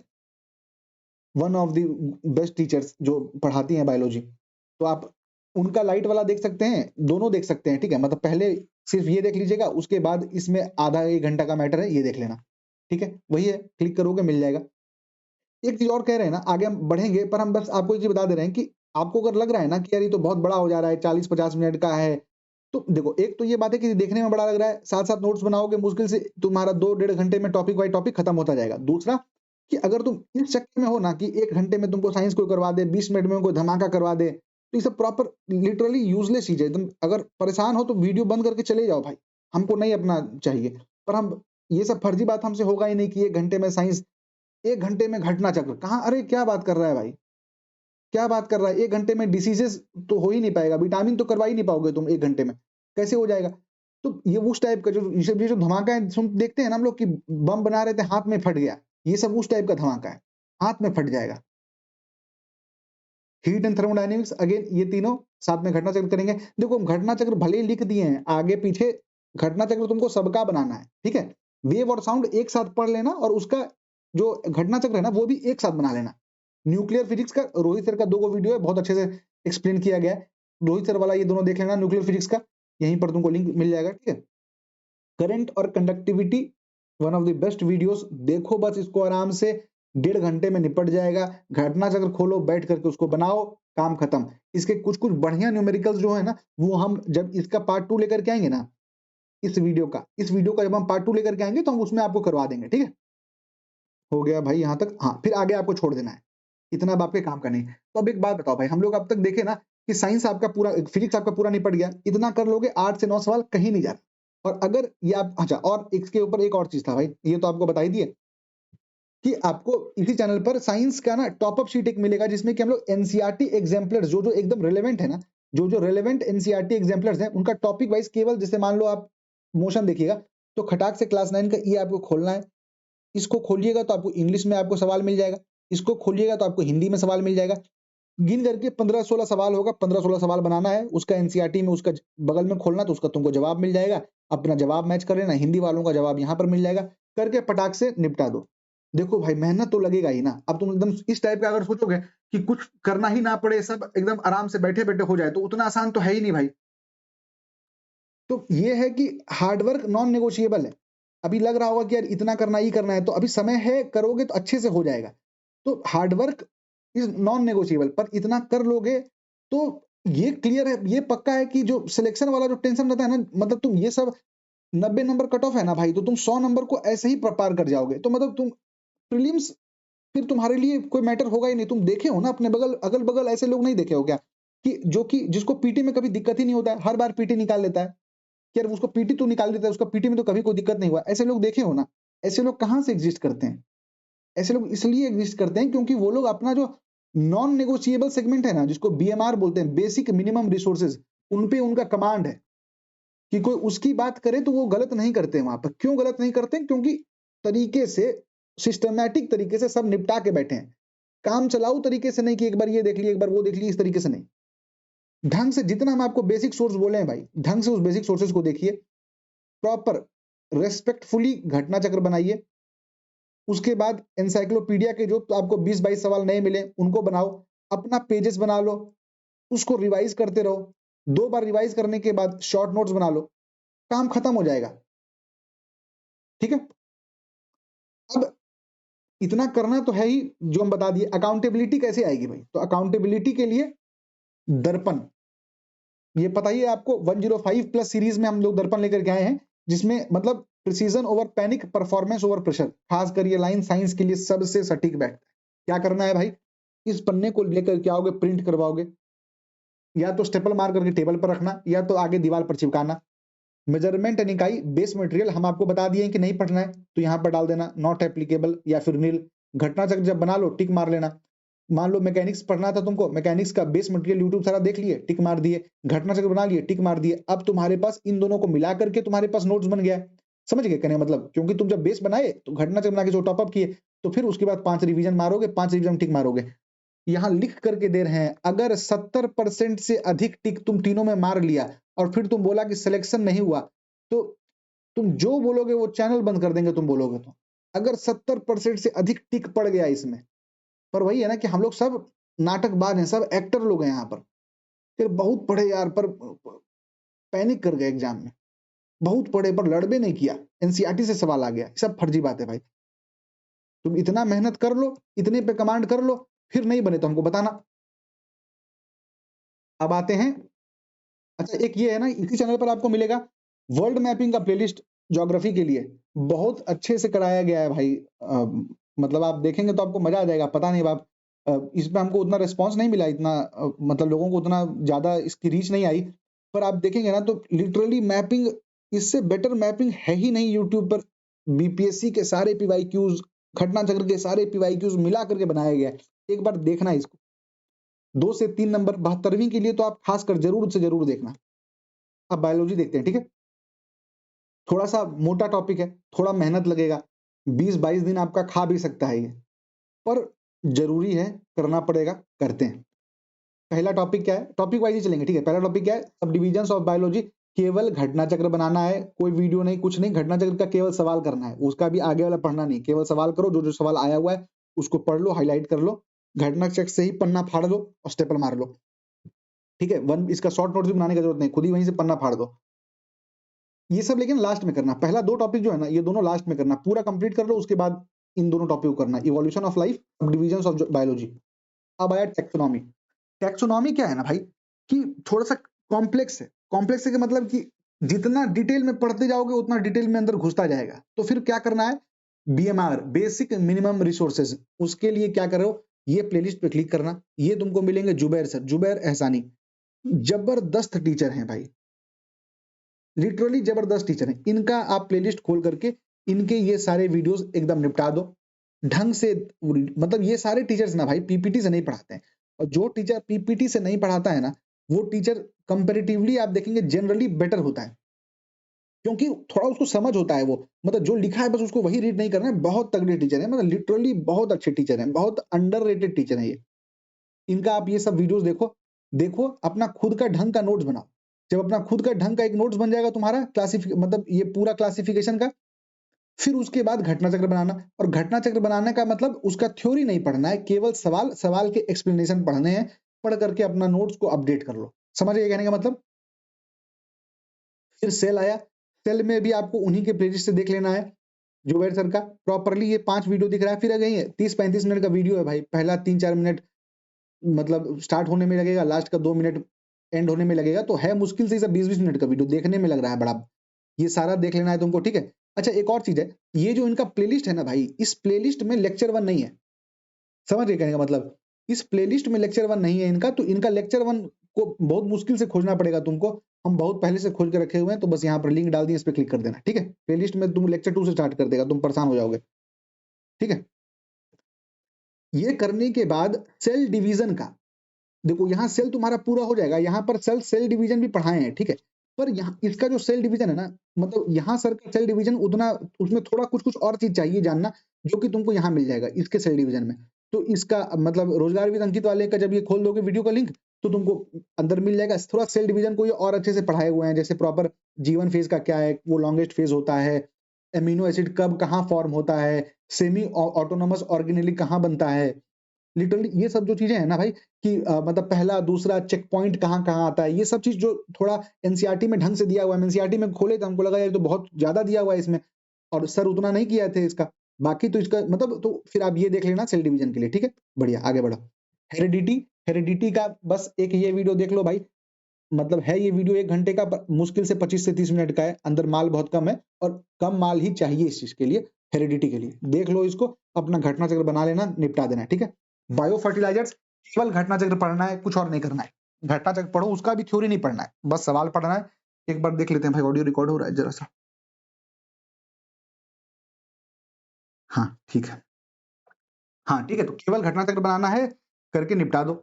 one of the best teachers जो पढ़ाती हैं बायोलॉजी। तो आप उनका लाइट वाला देख सकते हैं, दोनों देख सकते हैं, ठीक है। मतलब पहले सिर्फ ये देख लीजिएगा, उसके बाद इसमें आधा 1 घंटा का मैटर है, ये देख लेना, ठीक है। वही है, क्लिक करोगे मिल जाएगा। एक चीज और कह रहे हैं ना, आगे हम बढ़ेंगे, पर हम बस आपको ये चीज बता दे रहे हैं कि आपको अगर लग रहा है ना कि यार ये तो बहुत बड़ा हो जा रहा है, 40-50 मिनट का है, तो देखो, एक तो ये बात है कि देखने में बड़ा लग रहा है, साथ साथ नोट्स बनाओगे, मुश्किल से तुम्हारा 2-1.5 घंटे में टॉपिक बाई टॉपिक खत्म होता जाएगा। दूसरा कि अगर तुम इस चक्कर में हो ना कि 1 घंटे में तुमको साइंस कोई करवा दे, 20 मिनट में कोई धमाका करवा दे, तो ये सब प्रॉपर लिटरली यूजलेस चीज है। तुम अगर परेशान हो तो वीडियो बंद करके चले जाओ भाई, हमको नहीं अपना चाहिए। पर हम ये सब फर्जी बात हमसे होगा ही नहीं कि 1 घंटे में साइंस, 1 घंटे में घटना चक्र कहाँ, अरे क्या बात कर रहा है भाई, क्या बात कर रहा है। 1 घंटे में डिसीजेस तो हो ही नहीं पाएगा, विटामिन तो करवा ही नहीं पाओगे तुम 1 घंटे में, कैसे हो जाएगा। तो ये उस टाइप का जो ये जो धमाका है, सुन देखते हैं ना हम लोग कि बम बना रहे थे हाथ में फट गया, ये सब उस टाइप का धमाका है, हाथ में फट जाएगा। हीट एंड थर्मोडायनेमिक्स अगेन, ये तीनों साथ में घटना चक्र करेंगे। देखो घटना चक्र भले ही लिख दिए हैं आगे पीछे, घटना चक्र तुमको सबका बनाना है, ठीक है। वेव और साउंड एक साथ पढ़ लेना, और उसका जो घटना चक्र है ना वो भी एक साथ बना लेना। न्यूक्लियर फिजिक्स का रोहित सर का 2 वीडियो है, बहुत अच्छे से एक्सप्लेन किया गया है। रोहित सर वाला ये दोनों देख लेना, न्यूक्लियर फिजिक्स का, यहीं पर तुमको लिंक मिल जाएगा, ठीक है। करंट और conductivity, one of the best videos, देखो बस इसको आराम से, 1.5 घंटे में निपट जाएगा। घटना चक्र खोलो, बैठ करके उसको बनाओ, काम खत्म। इसके कुछ कुछ बढ़िया न्यूमेरिकल्स जो है ना, वो हम जब इसका पार्ट 2 लेकर के आएंगे ना, इस वीडियो का जब हम पार्ट 2 लेकर के आएंगे तो हम उसमें आपको करवा देंगे, ठीक है। हो गया भाई यहाँ तक, हाँ, फिर आगे आपको छोड़ देना है, इतना अब आपके काम का नहीं। तो अब एक बात बताओ भाई, हम लोग अब तक देखे ना कि साइंस आपका पूरा, फिजिक्स आपका पूरा निपट गया, इतना कर लोगे, 8 से 9 सवाल कहीं नहीं जा रहा। और अगर ये आप, अच्छा, और इसके ऊपर एक और चीज था भाई, ये तो आपको बता ही दिए कि आपको इसी चैनल पर साइंस का ना टॉपअप शीट एक मिलेगा, जिसमें कि हम लोग एनसीईआरटी एग्जाम्पलर्स जो जो एकदम रिलेवेंट है ना, जो जो रिलेवेंट एनसीईआरटी एग्जाम्पलर्स हैं, उनका टॉपिक वाइज, केवल जैसे मान लो आप मोशन देखिएगा, तो खटाक से क्लास 9 का ये आपको खोलना है। इसको खोलिएगा तो आपको इंग्लिश में आपको सवाल मिल जाएगा, इसको खोलिएगा तो आपको हिंदी में सवाल मिल जाएगा। गिन करके 15-16 सवाल होगा, 15-16 सवाल बनाना है, उसका एनसीईआरटी में उसका बगल में खोलना, तो उसका तुमको जवाब मिल जाएगा। अपना जवाब मैच कर लेना, हिंदी वालों का जवाब यहाँ पर मिल जाएगा, करके पटाख से निपटा दो। देखो भाई मेहनत तो लगेगा ही ना। अब तुम एकदम इस टाइप का अगर सोचोगे कि कुछ करना ही ना पड़े, सब एकदम आराम से बैठे बैठे हो जाए, तो उतना आसान तो है ही नहीं भाई। तो ये है कि हार्डवर्क नॉन नेगोशिएबल है। अभी लग रहा होगा कि यार इतना करना ही करना है, तो अभी समय है, करोगे तो अच्छे से हो जाएगा। तो हार्डवर्क इज नॉन नेगोशिएबल, पर इतना कर लोगे तो ये क्लियर है, ये पक्का है कि जो सिलेक्शन वाला जो टेंशन रहता है ना, मतलब तुम ये सब 90 नंबर कट ऑफ है ना भाई, तो तुम 100 नंबर को ऐसे ही पार कर जाओगे। तो मतलब तुम प्रीलिम्स फिर तुम्हारे लिए कोई मैटर होगा ही नहीं। तुम देखे हो ना अपने बगल अगल बगल ऐसे लोग नहीं देखे हो क्या, कि जो कि जिसको पीटी में कभी दिक्कत ही नहीं होता है, हर बार पीटी निकाल लेता है, कि यार उसको पीटी तो निकाल देता है, उसका पीटी में तो कभी कोई दिक्कत नहीं हुआ। ऐसे लोग देखे हो ना, ऐसे लोग कहाँ से एग्जिस्ट करते हैं। ऐसे लोग इसलिए एग्जिस्ट करते हैं क्योंकि वो लोग अपना जो नॉन नेगोशिएबल सेगमेंट है ना, जिसको बीएमआर बोलते हैं, बेसिक मिनिमम रिसोर्सेज, उन पे उनका कमांड है कि कोई उसकी बात करे तो वो गलत नहीं करते वहां पर। क्यों गलत नहीं करते? क्योंकि तरीके से, सिस्टमैटिक तरीके से सब निपटा के बैठे हैं, काम चलाऊ तरीके से नहीं कि एक बार ये देख लिए एक बार वो देख लिए, इस तरीके से नहीं। ढंग से, जितना हम आपको बेसिक सोर्स बोले हैं भाई, ढंग से उस बेसिक सोर्सेज को देखिए, प्रॉपर रेस्पेक्टफुली घटना चक्र बनाइए। उसके बाद एनसाइक्लोपीडिया के जो तो आपको 20-22 सवाल नए मिले उनको बनाओ, अपना पेजेस बना लो, उसको रिवाइज करते रहो। 2 बार रिवाइज करने के बाद शॉर्ट नोट्स बना लो, काम खत्म हो जाएगा, ठीक है। अब इतना करना तो है ही, जो हम बता दिए। अकाउंटेबिलिटी कैसे आएगी भाई? तो अकाउंटेबिलिटी के लिए दर्पण, ये पता ही है आपको, 105 प्लस सीरीज में हम लोग दर्पण लेकर के आए हैं, जिसमें मतलब precision over panic, performance over pressure, खास कर ये लाइन साइंस के लिए सबसे सटीक बैठता है। क्या करना है भाई? इस पन्ने को लेकर के आओगे, प्रिंट करवाओगे, या तो स्टेपल मार करके टेबल पर रखना, या तो आगे दीवार पर चिपकाना। मेजरमेंट एंड इकाई बेस मटेरियल हम आपको बता दिए कि नहीं पढ़ना है, तो यहाँ पर डाल देना नॉट एप्लीकेबल या फिर नील। घटना चक्र जब बना लो टिक मार लेना। मान लो मैकेनिक्स पढ़ना था तुमको, मैकेनिक्स का बेस मटेरियल यूट्यूब सारा देख लिए, टिक मार दिए, घटना चक्र बना लिए, टिक मार दिए। अब तुम्हारे पास इन दोनों को मिला करके तुम्हारे पास नोट्स बन गया है। समझ गए कहने का मतलब? क्योंकि तुम जब बेस बनाए तो घटना चक्र बना के जो टॉप अप किए, तो फिर उसके बाद 5 रिवीजन मारोगे, 5 रिवीजन टिक मारोगे। यहाँ लिख करके दे रहे हैं, अगर 70% से अधिक टिक तुम तीनों में मार लिया और फिर तुम बोला कि सिलेक्शन नहीं हुआ, तो तुम जो बोलोगे वो चैनल बंद कर देंगे तुम बोलोगे तो। अगर 70% से अधिक टिक पड़ गया इसमें, पर वही है ना कि हम लोग सब नाटकबाज हैं, सब एक्टर लोग हैं यहाँ पर। फिर बहुत पढ़े यार, पर पैनिक कर गए एग्जाम में। बहुत पढ़े पर लड़बे नहीं किया, एनसीईआरटी से सवाल आ गया। सब फर्जी बात है भाई। तुम इतना मेहनत कर लो, इतने पे कमांड कर लो, फिर नहीं बने तो हमको बताना। अब आते हैं, अच्छा एक ये है ना, इसी चैनल पर आपको मिलेगा वर्ल्ड मैपिंग का प्लेलिस्ट ज्योग्राफी के लिए, बहुत अच्छे से कराया गया है भाई। मतलब आप देखेंगे तो आपको मजा आ जाएगा। पता नहीं अब आप इसमें हमको उतना रिस्पांस नहीं मिला, इतना मतलब लोगों को उतना ज्यादा इसकी रीच नहीं आई, पर आप देखेंगे ना तो लिटरली मैपिंग, इससे बेटर मैपिंग है ही नहीं यूट्यूब पर। बीपीएससी के सारे पीवाईक्यूज, घटना चक्र के सारे पीवाईक्यूज मिला करके बनाया गया है। एक बार देखना इसको, 2 से 3 नंबर 72वीं के लिए तो आप खासकर जरूर से जरूर देखना। अब बायोलॉजी देखते हैं, ठीक है। थोड़ा सा मोटा टॉपिक है, थोड़ा मेहनत लगेगा, 20-22 दिन आपका खा भी सकता है ये, पर जरूरी है, करना पड़ेगा, करते हैं। पहला टॉपिक क्या है, टॉपिक वाइज ही चलेंगे, ठीक है। पहला टॉपिक क्या है, सब डिविजन्स ऑफ बायोलॉजी। केवल घटना चक्र बनाना है, कोई वीडियो नहीं, कुछ नहीं, घटना चक्र का केवल सवाल करना है, उसका भी आगे वाला पढ़ना नहीं, केवल सवाल करो, जो जो सवाल आया हुआ है उसको पढ़ लो, हाईलाइट कर लो, घटना चक्र से ही पन्ना फाड़ लो और स्टेपल मार लो, ठीक है। वन इसका शॉर्ट नोट्स भी बनाने की जरूरत नहीं, खुद ही वहीं से पन्ना फाड़ दो। ये सब लेकिन लास्ट में करना, पहला 2 टॉपिक जो है ना, ये दोनों लास्ट में करना, पूरा कंप्लीट कर लो, उसके बाद इन दोनों टॉपिक को करना, evolution of life, divisions of biology. अब आया टैक्सोनॉमी। टैक्सोनॉमी क्या है ना भाई, कि थोड़ा सा कॉम्प्लेक्स है। कॉम्प्लेक्स है कि मतलब कि जितना डिटेल में पढ़ते जाओगे उतना डिटेल में अंदर घुसता जाएगा। तो फिर क्या करना है, बीएमआर, बेसिक मिनिमम रिसोर्सेज, उसके लिए क्या करो, ये प्लेलिस्ट पे क्लिक करना। ये तुमको मिलेंगे जुबैर सर, जुबैर एहसानी, जबरदस्त टीचर हैं भाई, लिटरली जबरदस्त टीचर है। इनका आप प्लेलिस्ट खोल करके इनके ये सारे वीडियोस एकदम निपटा दो ढंग से। मतलब ये सारे टीचर्स ना भाई पीपीटी से नहीं पढ़ाते हैं, और जो टीचर पीपीटी से नहीं पढ़ाता है ना, वो टीचर कंपैरेटिवली आप देखेंगे जनरली बेटर होता है, क्योंकि थोड़ा उसको समझ होता है। वो मतलब जो लिखा है बस उसको वही रीड नहीं करना है। बहुत तगड़े टीचर है, मतलब लिटरली बहुत अच्छे टीचर हैं, बहुत अंडररेटेड टीचर है ये। इनका आप ये सब वीडियोस देखो, देखो अपना खुद का ढंग का नोट्स बनाओ। जब अपना खुद का ढंग का एक नोट्स बन जाएगा तुम्हारा मतलब ये पूरा क्लासिफिकेशन का, फिर उसके बाद घटना चक्र बनाना। और घटना चक्र बनाने का मतलब उसका थ्योरी नहीं पढ़ना है, केवल सवाल सवाल के एक्सप्लेनेशन पढ़ने हैं। पढ़ करके अपना नोट्स को अपडेट कर लो। समझ गए कहने का मतलब? फिर सेल आया, सेल में भी आपको उन्हीं के प्लेलिस्ट से देख लेना है, जुबैर सर का प्रॉपरली। ये 5 वीडियो दिख रहा है, फिर अगेन 30-35 मिनट का वीडियो है भाई। पहला 3-4 मिनट मतलब स्टार्ट होने में लगेगा, लास्ट का 2 मिनट एंड होने में लगेगा, तो है मुश्किल से सब 20-20 मिनट का वीडियो, देखने में लग रहा है बड़ा। ये सारा देख लेना है तुमको, ठीक है। अच्छा एक और चीज है, ये जो इनका प्लेलिस्ट है ना भाई, इस प्लेलिस्ट में लेक्चर 1 नहीं है। समझ गए कहने का मतलब? इस प्लेलिस्ट में लेक्चर 1 नहीं है इनका, तो इनका लेक्चर 1 को बहुत मुश्किल से खोजना पड़ेगा तुमको। हम बहुत पहले से खोज के रखे हुए हैं, तो बस यहाँ पर लिंक डाल दिए, इस पर क्लिक कर देना, ठीक है। प्लेलिस्ट में तुम लेक्चर 2 से स्टार्ट कर देगा, तुम परेशान हो जाओगे, ठीक है। ये करने के बाद सेल डिवीजन का देखो, यहाँ सेल तुम्हारा पूरा हो जाएगा। यहाँ पर सेल डिवीजन भी पढ़ाए हैं, ठीक है। पर यहाँ इसका जो सेल डिवीजन है ना, मतलब यहाँ सर का सेल डिवीजन उतना, उसमें थोड़ा कुछ कुछ और चीज चाहिए जानना, जो कि तुमको यहाँ मिल जाएगा इसके सेल डिवीजन में। तो इसका मतलब रोजगार विद अंकित वाले का जब ये खोल दोगे वीडियो का लिंक, तो तुमको अंदर मिल जाएगा। थोड़ा सेल डिवीजन को ये और अच्छे से पढ़ाए हुए हैं, जैसे प्रॉपर जीवन फेज का क्या है, वो लॉन्गेस्ट फेज होता है, एमिनो एसिड कब कहाँ फॉर्म होता है, सेमी ऑटोनोमस ऑर्गेनेली कहाँ बनता है, लिटरली ये सब जो चीजें हैं ना भाई, कि मतलब पहला दूसरा चेक पॉइंट कहाँ कहाँ आता है, ये सब चीज जो थोड़ा एनसीईआरटी में ढंग से दिया हुआ है। एनसीईआरटी में खोले तो हमको लगा यार तो बहुत ज्यादा दिया हुआ है इसमें, और सर उतना नहीं किया थे इसका। बाकी तो इसका मतलब, तो फिर आप ये देख लेना सेल डिवीजन के लिए, ठीक है। बढ़िया, आगे बढ़ो। हेरिडिटी, हेरिडिटी का बस एक ये वीडियो देख लो भाई। मतलब है ये वीडियो 1 घंटे का, मुश्किल से 25 से 30 मिनट का है, अंदर माल बहुत कम है, और कम माल ही चाहिए इस चीज के लिए, हेरिडिटी के लिए। देख लो इसको, अपना घटना चक्र बना लेना, निपटा देना, ठीक है। बायो फर्टिलाइजर्स, केवल घटना चक्र पढ़ना है, कुछ और नहीं करना है। घटना चक्र पढ़ो, उसका भी थ्योरी नहीं पढ़ना है, बस सवाल पढ़ना है। एक बार देख लेते हैं भाई, ऑडियो रिकॉर्ड हो रहा है जरा सा। हाँ ठीक है। हाँ, ठीक है, तो केवल घटना चक्र बनाना है, करके निपटा दो।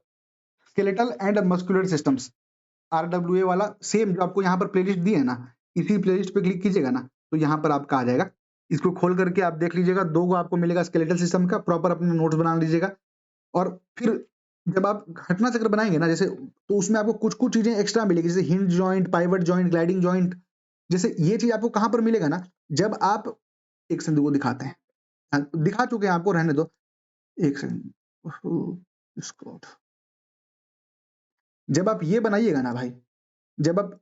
Skeletal and muscular systems, RWA वाला सेम जो आपको यहाँ पर प्लेलिस्ट दी है ना, इसी प्लेलिस्ट पे क्लिक कीजिएगा ना, तो यहाँ पर आपका आ जाएगा। इसको खोल करके आप देख लीजिएगा, 2 गो आपको मिलेगा स्केलेटल सिस्टम का, प्रॉपर अपने नोट्स बना लीजिएगा। और फिर जब आप घटना चक्र बनाएंगे ना, जैसे तो उसमें आपको कुछ-कुछ चीजें एक्स्ट्रा मिलेगी, जैसे hinge joint, pivot joint, gliding joint, जैसे ये चीज आपको कहाँ पर मिलेगा ना, जब आप एक सेकंड वो दिखाते हैं। दिखा चुके हैं आपको, रहने दो, एक सेकंड। ओहो! इसको जब आप ये बनाइएगा ना भाई, जब आप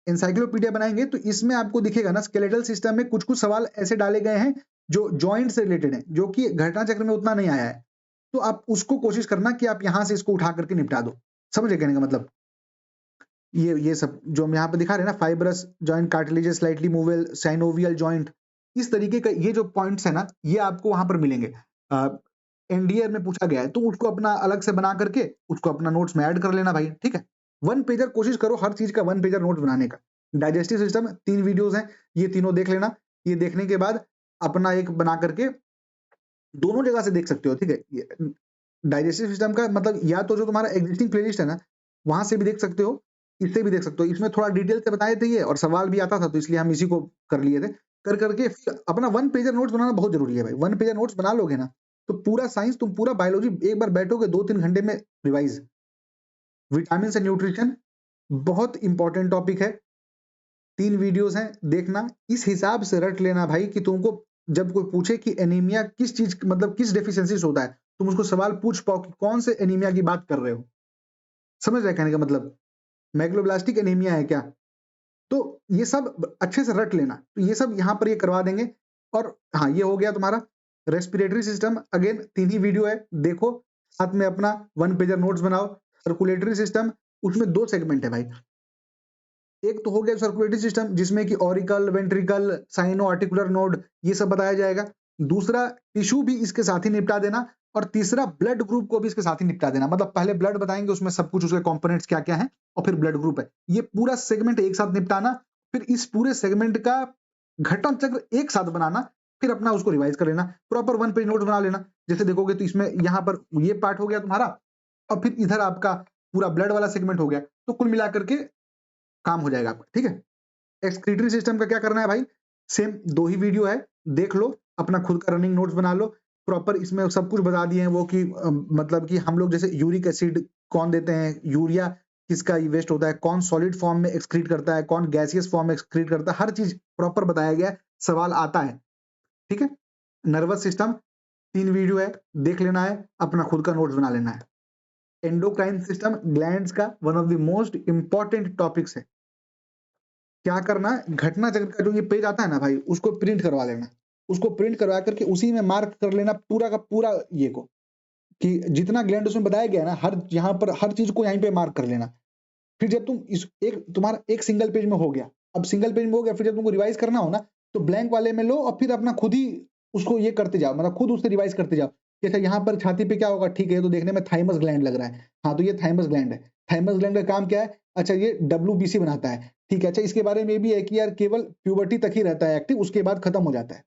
एनसाइक्लोपीडिया बनाएंगे तो इसमें आपको दिखेगा ना, स्केलेटल सिस्टम में कुछ-कुछ सवाल ऐसे डाले गए हैं जो जॉइंट से रिलेटेड हैं, जो कि घटना चक्र में उतना नहीं आया है। तो आप उसको कोशिश करना कि आप यहाँ से इसको उठा करके निपटा दो। समझे कहने का मतलब? ये सब जो हम यहाँ पे दिखा रहे हैं ना, fibrous joint, cartilages, slightly movable, synovial joint, इस तरीके का ये जो पॉइंट्स है ना, ये आपको वहां पर मिलेंगे। एनडीए में पूछा गया है तो उसको अपना अलग से बना करके उसको अपना नोट्स में ऐड कर लेना भाई, ठीक है। वन पेजर कोशिश करो, हर चीज का वन पेजर नोट्स बनाने का। डाइजेस्टिव सिस्टम 3 वीडियोस हैं, ये तीनों देख लेना। ये देखने के बाद अपना एक बना करके दोनों जगह से देख सकते हो, ठीक है। डाइजेस्टिव सिस्टम का मतलब या तो जो तुम्हारा एग्जिस्टिंग प्लेलिस्ट है ना, वहां से भी देख सकते हो, इससे भी देख सकते हो। इसमें थोड़ा डिटेल से बताए थे ये, और सवाल भी आता था तो इसलिए हम इसी को कर लिए थे। कर करके फिर अपना वन पेजर नोट्स बनाना बहुत जरूरी है भाई। वन पेजर नोट्स बना लोगे ना, तो पूरा साइंस, तुम पूरा बायोलॉजी एक बार बैठोगे 2-3 घंटे में रिवाइज। विटामिन से न्यूट्रिशन बहुत इंपॉर्टेंट टॉपिक है। 3 वीडियोस हैं, देखना, इस हिसाब से रट लेना भाई कि तुमको जब कोई पूछे कि एनीमिया किस चीज मतलब किस डेफिशिएंसी से होता है, तुम उसको सवाल पूछ पाओ कि कौन से एनीमिया की बात कर रहे हो। समझ रहे कहने का मतलब? मैग्लोब्लास्टिक एनीमिया है क्या? तो ये सब अच्छे से रट लेना। तो ये सब यहाँ पर ये करवा देंगे। और हाँ, ये हो गया तुम्हारा रेस्पिरेटरी सिस्टम। अगेन 3 ही वीडियो है, देखो, साथ में अपना वन पेजर नोट्स बनाओ। सर्कुलेटरी सिस्टम, उसमें 2 सेगमेंट है भाई। एक तो हो गया सर्कुलेटरी सिस्टम, जिसमें कि auricle, ventricle, sino articular node, ये सब बताया जाएगा। दूसरा टिश्यू भी इसके साथ ही निपटा देना। और तीसरा ब्लड ग्रुप को भी इसके साथ ही निपटा देना। मतलब पहले ब्लड बताएंगे, उसमें सब कुछ उसके कंपोनेंट्स क्या-क्या हैं, और फिर ब्लड ग्रुप है। ये पूरा सेगमेंट एक साथ निपटाना। फिर इस पूरे सेगमेंट का घटना चक्र एक साथ बनाना। फिर अपना उसको रिवाइज कर लेना, प्रॉपर वन पेज नोट्स बना लेना। जैसे देखोगे तो इसमें यहाँ पर ये पार्ट हो गया तुम्हारा, और फिर इधर आपका पूरा ब्लड वाला सेगमेंट हो गया। तो कुल मिलाकर के काम हो जाएगा आपका, ठीक है। एक्सक्रीटरी सिस्टम का क्या करना है भाई, सेम 2 ही वीडियो है, देख लो, अपना खुद का रनिंग नोट्स बना लो। प्रॉपर इसमें सब कुछ बता दिए हैं वो कि मतलब कि हम लोग जैसे यूरिक एसिड कौन देते हैं, यूरिया किसका वेस्ट होता है, कौन सॉलिड फॉर्म में एक्सक्रीट करता है, कौन गैसियस फॉर्म में एक्सक्रीट करता है, हर चीज प्रॉपर बताया गया है। सवाल आता है, ठीक है। नर्वस सिस्टम 3 वीडियो है, देख लेना है, अपना खुद का नोट्स बना लेना है। एंडोक्राइन सिस्टम, ग्लैंड्स का one of the most important topics है। क्या करना, घटना चक्र का जो ये पेज आता है ना भाई, उसको प्रिंट करवा लेना। उसको प्रिंट करवा करके उसी में मार्क कर लेना पूरा का पूरा ये को, कि जितना ग्लैंड उसमें बताया गया है ना, हर यहाँ पर हर चीज को यहीं पे मार्क कर लेना। फिर जब तुम इस एक तुम्हारा एक सिंगल पेज में हो गया, अब सिंगल पेज में हो गया, फिर जब तुमको रिवाइज करना हो ना, तो ब्लैंक वाले में लो और फिर अपना खुद ही उसको ये करते जाओ, मतलब खुद उससे रिवाइज करते जाओ। जैसे यहाँ पर छाती पे क्या होगा, ठीक है, ये तो देखने में थाइमस ग्लैंड लग रहा है, हाँ तो ये थाइमस ग्लैंड है। थाइमस ग्लैंड का काम क्या है, अच्छा ये डब्ल्यूबीसी बनाता है, ठीक है। अच्छा इसके बारे में भी है कि यार केवल प्यूबर्टी तक ही रहता है एक्टिव, उसके बाद खत्म हो जाता है।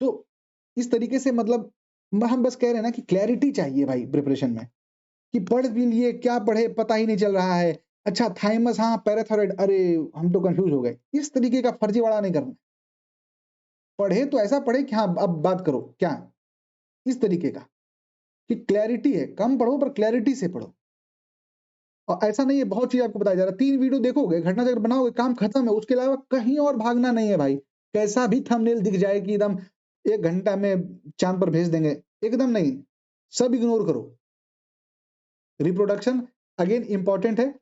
तो इस तरीके से मतलब हम बस कह रहे हैं ना कि क्लैरिटी चाहिए भाई प्रिपरेशन में, कि पढ़ भी लिए क्या पढ़े पता ही नहीं चल रहा है। अच्छा थाइमस, हाँ पैराथायराइड, अरे हम तो कंफ्यूज हो गए। इस तरीके का फर्जीवाड़ा नहीं करना। पढ़े तो ऐसा पढ़े कि हाँ अब बात करो क्या, इस तरीके का, कि क्लैरिटी है, कम पढ़ो पर क्लैरिटी से पढ़ो। और ऐसा नहीं है बहुत चीज आपको बताया जा रहा है, 3 वीडियो देखोगे, घटना चक्र बनाओगे, काम खत्म है। उसके अलावा कहीं और भागना नहीं है भाई। कैसा भी थंबनेल दिख जाए कि एकदम 1 घंटा में चांद पर भेज देंगे, एकदम नहीं, सब इग्नोर करो। रिप्रोडक्शन अगेन इंपॉर्टेंट है,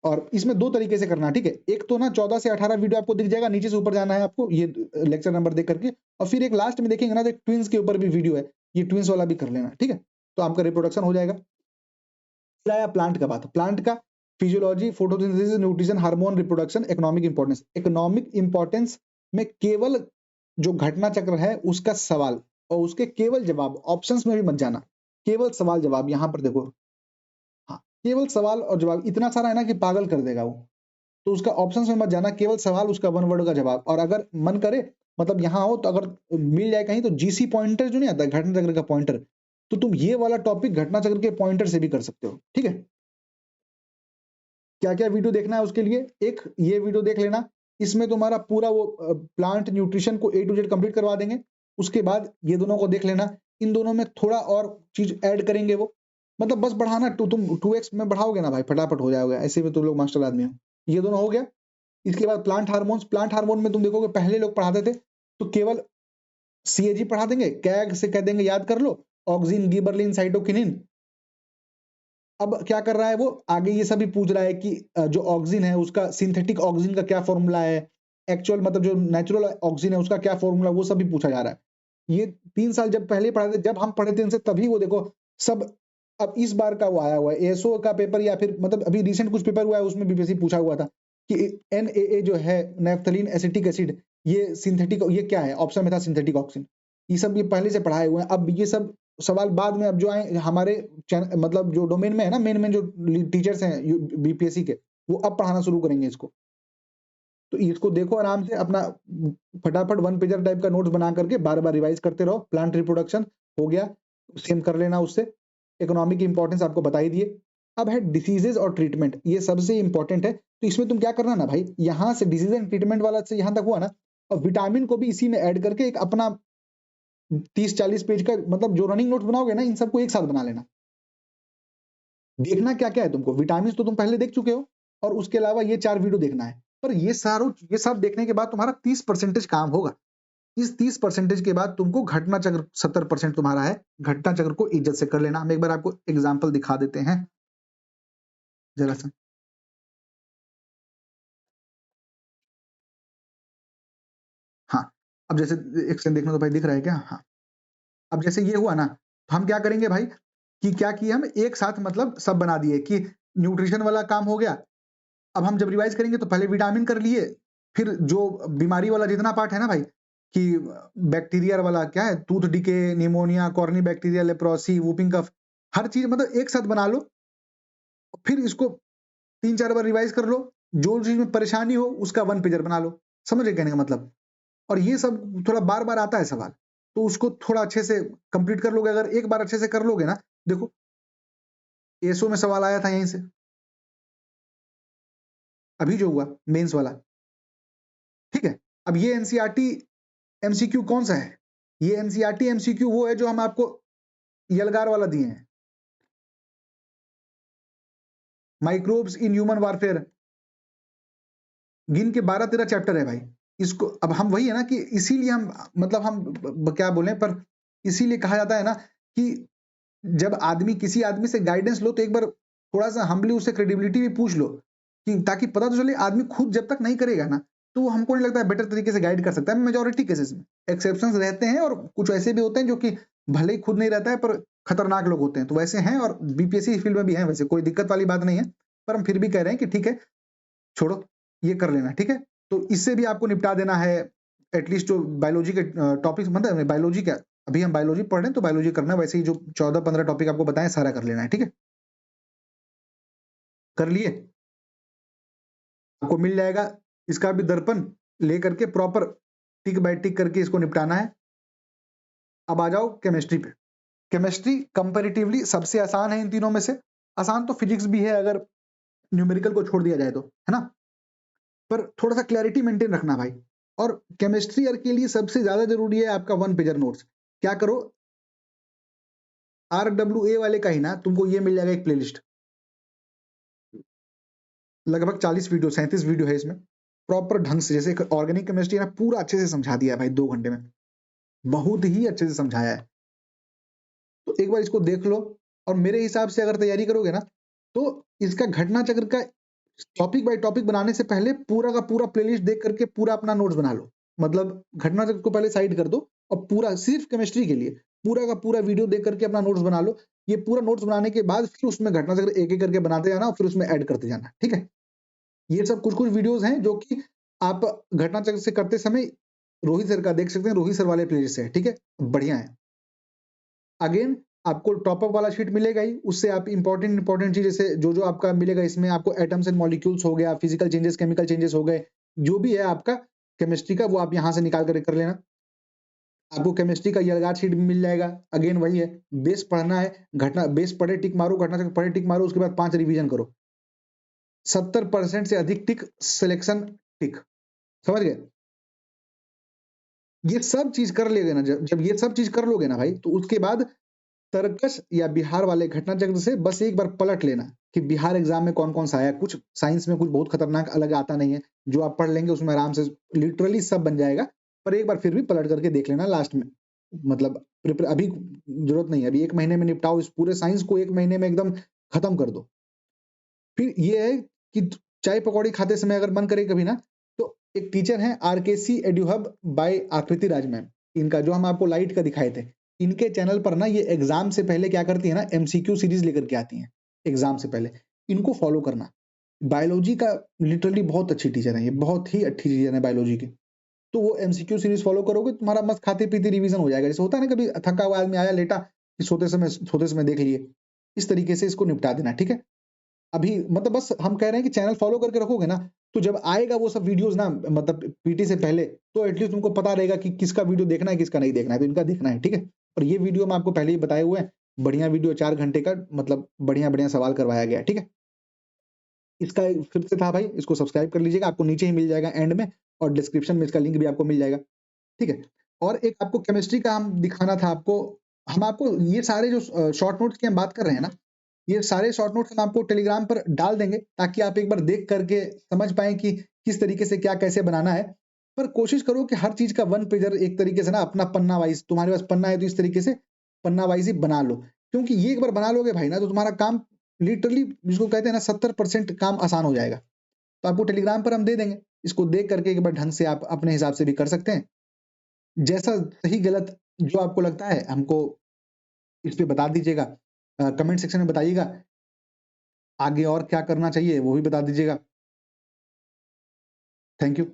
और इसमें 2 तरीके से करना है, ठीक है। एक तो ना 14 से 18 वीडियो आपको दिख जाएगा, नीचे से ऊपर जाना है आपको, ये लेक्चर नंबर देख करके, और फिर एक लास्ट में देखेंगे ना, तो ट्विंस के ऊपर भी वीडियो है, ये ट्विंस वाला भी कर लेना, ठीक है। तो आपका रिप्रोडक्शन हो जाएगा। आया प्लांट का बात, प्लांट का physiology, photosynthesis, nutrition, hormone, reproduction, economic importance. Economic importance में केवल जो घटना चक्र है उसका सवाल और उसके केवल जवाब, ऑप्शंस में भी मत जाना, केवल सवाल जवाब। यहाँ पर देखो, हाँ केवल सवाल और जवाब, इतना सारा है ना कि पागल कर देगा वो। तो उसका ऑप्शंस में मत जाना, केवल सवाल, उसका वन वर्ड का जवाब। और अगर मन करे मतलब यहाँ हो तो अगर मिल जाए कहीं तो जीसी पॉइंटर जो नहीं आता घटना चक्र का पॉइंटर, तो तुम ये वाला टॉपिक घटना चक्र के पॉइंटर से भी कर सकते हो। ठीक है, क्या क्या वीडियो देखना है उसके लिए, एक ये वीडियो देख लेना, इसमें तुम्हारा पूरा वो प्लांट न्यूट्रिशन को A to Z कंप्लीट करवा देंगे। उसके बाद ये दोनों को देख लेना, इन दोनों में थोड़ा और चीज ऐड करेंगे वो, मतलब बस बढ़ाना, तुम 2x में बढ़ाओगे ना भाई, फटाफट हो जाओगे, ऐसे में तुम लोग मास्टर आदमी हो। ये दोनों हो गया। इसके बाद प्लांट हार्मोन्स, प्लांट हार्मोन में तुम देखोगे पहले लोग पढ़ाते थे तो केवल CAG पढ़ा देंगे, कैग से कह देंगे याद कर लो, ऑक्सिन, गिबरलिन, साइटोकिनिन। अब क्या कर रहा है वो, आगे ये सभी पूछ रहा है कि जो ऑक्सिन है उसका सिंथेटिक ऑक्सिन का क्या फॉर्मूला है, एक्चुअल मतलब जो नेचुरल ऑक्सिन है उसका क्या फॉर्मूला, वो सभी पूछा जा रहा है। ये 3 साल जब पहले पढ़े थे, जब हम पढ़े थे इनसे, तभी वो देखो सब। अब इस बार का वो आया हुआ है एएसओ का पेपर, या फिर मतलब अभी रिसेंट कुछ पेपर हुआ है उसमें बीपीएससी पूछा हुआ था कि NAA जो है नैफ्थलीन एसिटिक एसिड, ये सिंथेटिक, ये क्या है, ऑप्शन में था सिंथेटिक ऑक्सिन। ये सब ये पहले से पढ़ाए हुए हैं। अब ये सब सवाल बाद में अब जो आए हमारे मतलब जो डोमेन में है ना, मेन जो टीचर्स हैं बीपीएससी के, वो अब पढ़ाना शुरू करेंगे इसको। तो इसको देखो आराम से, अपना फटाफट 1 पेजर टाइप का नोट्स बना करके बार बार रिवाइज करते रहो। प्लांट रिप्रोडक्शन हो गया, सेम कर लेना उससे। इकोनॉमिक इंपॉर्टेंस आपको बता ही दिए। अब है डिसीजेज और ट्रीटमेंट, ये सबसे इंपॉर्टेंट है। तो इसमें तुम क्या करना ना भाई, यहाँ से डिसीज एंड ट्रीटमेंट वाला से यहाँ तक हुआ ना, और विटामिन को भी इसी में ऐड करके एक अपना 30-40 पेज का, मतलब जो रनिंग नोट्स बनाओगे ना, इन सबको एक साथ बना लेना। देखना क्या क्या है तुमको, विटामिन तो तुम पहले देख चुके हो, और उसके अलावा ये 4 वीडियो देखना है। पर ये सब देखने के बाद तुम्हारा 30% काम होगा। इस 30% के बाद तुमको घटना चक्र 70% तुम्हारा है, घटना चक्र को इज्जत से कर लेना। हम एक बार आपको एग्जाम्पल दिखा देते हैं जरा सा। हाँ, अब जैसे एक सेकंड देखना तो भाई, दिख रहा है क्या? हाँ, अब जैसे ये हुआ ना, तो हम क्या करेंगे भाई कि क्या किया, हम एक साथ मतलब सब बना दिए कि न्यूट्रिशन वाला काम हो गया। अब हम जब रिवाइज करेंगे तो पहले विटामिन कर लिए, फिर जो बीमारी वाला जितना पार्ट है ना भाई, कि बैक्टीरिया वाला क्या है, tooth decay, pneumonia, corny bacteria, leprosy, whooping cough, हर चीज मतलब एक साथ बना लो। फिर इसको 3-4 बार रिवाइज कर लो, जो चीज में परेशानी हो उसका 1 पेजर बना लो। समझ गए कहने का मतलब? और ये सब थोड़ा बार बार आता है सवाल, तो उसको थोड़ा अच्छे से कंप्लीट कर लोगे। अगर एक बार अच्छे से कर लोगे ना, देखो एसओ में सवाल आया था यहीं से, अभी जो हुआ मेंस वाला, ठीक है। अब ये एनसीईआरटी एमसीक्यू कौन सा है? ये एनसीईआरटी एमसीक्यू वो है जो हम आपको यलगार वाला दिए हैं, माइक्रोब्स इन ह्यूमन वारफेयर, गिन के 12-13 चैप्टर है भाई। इसको अब हम वही है ना कि इसीलिए हम मतलब हम क्या बोले, पर इसीलिए कहा जाता है ना कि जब आदमी किसी आदमी से गाइडेंस लो तो एक बार थोड़ा सा हम्बली उससे क्रेडिबिलिटी भी पूछ लो, कि ताकि पता तो चले। आदमी खुद जब तक नहीं करेगा ना, तो वो हमको नहीं लगता है बेटर तरीके से गाइड कर सकता है, मेजोरिटी केसेस में। एक्सेप्शंस रहते हैं और कुछ ऐसे भी होते हैं जो कि भले ही खुद नहीं रहता है पर खतरनाक लोग होते हैं, तो वैसे हैं, और बीपीएससी फील्ड में भी हैं, वैसे कोई दिक्कत वाली बात नहीं है। पर हम फिर भी कह रहे हैं कि ठीक है, छोड़ो, ये कर लेना, ठीक है। तो इससे भी आपको निपटा देना है। एटलीस्ट जो बायोलॉजी के टॉपिक्स, मतलब बायोलॉजी क्या, अभी हम बायोलॉजी पढ़ रहे हैं तो बायोलॉजी करना है, वैसे ही जो 14-15 टॉपिक आपको बताएं सारा कर लेना है, ठीक है। कर लिए, आपको मिल जाएगा इसका भी दर्पण लेकर के, प्रॉपर टिक बाय टिक करके इसको निपटाना है। अब आ जाओ केमिस्ट्री पे। केमिस्ट्री कंपैरेटिवली सबसे आसान है इन तीनों में से। आसान तो फिजिक्स भी है अगर न्यूमेरिकल को छोड़ दिया जाए तो, है ना। पर थोड़ा सा क्लैरिटी मेंटेन रखना भाई। और केमिस्ट्री ईयर के लिए सबसे ज्यादा जरूरी है आपका 1 पेजर नोट्स। क्या करो, RWA वाले का ही ना तुमको ये मिल जाएगा एक प्लेलिस्ट, लगभग 40 वीडियो, 37 वीडियो है इसमें। प्रॉपर ढंग से, जैसे ऑर्गेनिक केमिस्ट्री है ना, पूरा अच्छे से समझा दिया है भाई 2 घंटे में, बहुत ही अच्छे से समझाया है। तो एक बार इसको देख लो, और मेरे हिसाब से अगर तैयारी करोगे ना, तो इसका घटना चक्र का टॉपिक बाय टॉपिक बनाने से पहले पूरा का पूरा प्लेलिस्ट देख करके पूरा अपना नोट्स बना लो। मतलब घटना चक्र को पहले साइड कर दो, और पूरा सिर्फ केमिस्ट्री के लिए पूरा का पूरा वीडियो देख करके अपना नोट्स बना लो। ये पूरा नोट्स बनाने के बाद फिर उसमें घटना चक्र एक एक करके बनाते जाना, और फिर उसमें ऐड करते जाना, ठीक है। ये सब कुछ कुछ वीडियोस हैं जो कि आप घटना चक्र से करते समय रोहित सर का देख सकते हैं, रोहित सर वाले प्लेलिस्ट है, ठीक है, बढ़िया है। अगेन आपको टॉपअप वाला शीट मिलेगा ही, उससे आप इंपॉर्टेंट चीज, जैसे जो जो आपका मिलेगा इसमें आपको एटम्स एंड मॉलिक्यूल्स हो गया, फिजिकल चेंजेस, केमिकल चेंजेस हो गए, जो भी है आपका केमिस्ट्री का, वो आप यहाँ से निकाल कर लेना। आपको केमिस्ट्री का यलगार शीट भी मिल जाएगा। अगेन वही है, बेस पढ़ना है, घटना बेस पढ़े टिक मारो, घटना चक्र पढ़े टिक मारो, उसके बाद 5 रिवीजन करो। 70% से अधिक टिक, सिलेक्शन टिक, समझ गए? ये सब चीज कर लेगे ना, जब ये सब चीज कर लोगे ना भाई, तो उसके बाद तर्कश या बिहार वाले घटना चक्र से बस एक बार पलट लेना कि बिहार एग्जाम में कौन कौन सा आया। कुछ साइंस में कुछ बहुत खतरनाक अलग आता नहीं है, जो आप पढ़ लेंगे उसमें आराम से लिटरली सब बन जाएगा। पर एक बार फिर भी पलट करके देख लेना लास्ट में, मतलब अभी जरूरत नहीं है, अभी 1 महीने में निपटाओ इस पूरे साइंस को, 1 महीने में एकदम खत्म कर दो। फिर ये है कि चाय पकौड़ी खाते समय अगर मन करे कभी ना, तो एक टीचर है आरकेसी एड्यूहब बाय आकृति राज मैम, इनका जो हम आपको लाइट का दिखाए थे, इनके चैनल पर ना ये एग्जाम से पहले क्या करती है ना, एमसीक्यू सीरीज लेकर के आती हैं एग्जाम से पहले, इनको फॉलो करना। बायोलॉजी का लिटरली बहुत अच्छी टीचर है ये, बहुत ही अच्छी टीचर है बायोलॉजी की। तो वो एमसीक्यू सीरीज फॉलो करोगे, तुम्हारा मस्त खाते पीते रिवीजन हो जाएगा। जैसे होता है ना कभी थका हुआ आदमी आया लेटा, सोते समय देख लिए, इस तरीके से इसको निपटा देना, ठीक है? अभी मतलब बस हम कह रहे हैं कि चैनल फॉलो करके रखोगे ना, तो जब आएगा वो सब वीडियोस ना, मतलब पीटी से पहले, तो एटलीस्ट तुमको पता रहेगा कि किसका वीडियो देखना है, किसका नहीं देखना है, तो इनका देखना है, ठीक है? और ये वीडियो मैं आपको पहले ही बताए हुए हैं, बढ़िया वीडियो 4 घंटे का, मतलब बढ़िया-बढ़िया सवाल करवाया गया है, ठीक है? इसका फिर से था भाई, इसको सब्सक्राइब कर लीजिएगा, आपको नीचे ही मिल जाएगा एंड में, और डिस्क्रिप्शन में इसका लिंक भी आपको मिल जाएगा, ठीक है? और एक आपको केमिस्ट्री का हम दिखाना था आपको, हम आपको ये सारे जो शॉर्ट नोट्स की हम बात कर रहे हैं ना, ये सारे शॉर्ट नोट्स हम आपको टेलीग्राम पर डाल देंगे, ताकि आप एक बार देख करके समझ पाएँ कि किस तरीके से क्या कैसे बनाना है। पर कोशिश करो कि हर चीज़ का वन पेजर एक तरीके से ना अपना पन्ना वाइज़, तुम्हारे पास पन्ना है तो इस तरीके से पन्ना वाइज़ ही बना लो। क्योंकि ये एक बार बना लोगे भाई ना, तो तुम्हारा काम लिटरली जिसको कहते हैं ना 70% काम आसान हो जाएगा। तो आपको टेलीग्राम पर हम दे देंगे। इसको देख करके एक बार ढंग से आप अपने हिसाब से भी कर सकते हैं। जैसा सही गलत जो आपको लगता है हमको इस पे बता दीजिएगा, कमेंट सेक्शन में बताइएगा। आगे और क्या करना चाहिए वो भी बता दीजिएगा। Thank you.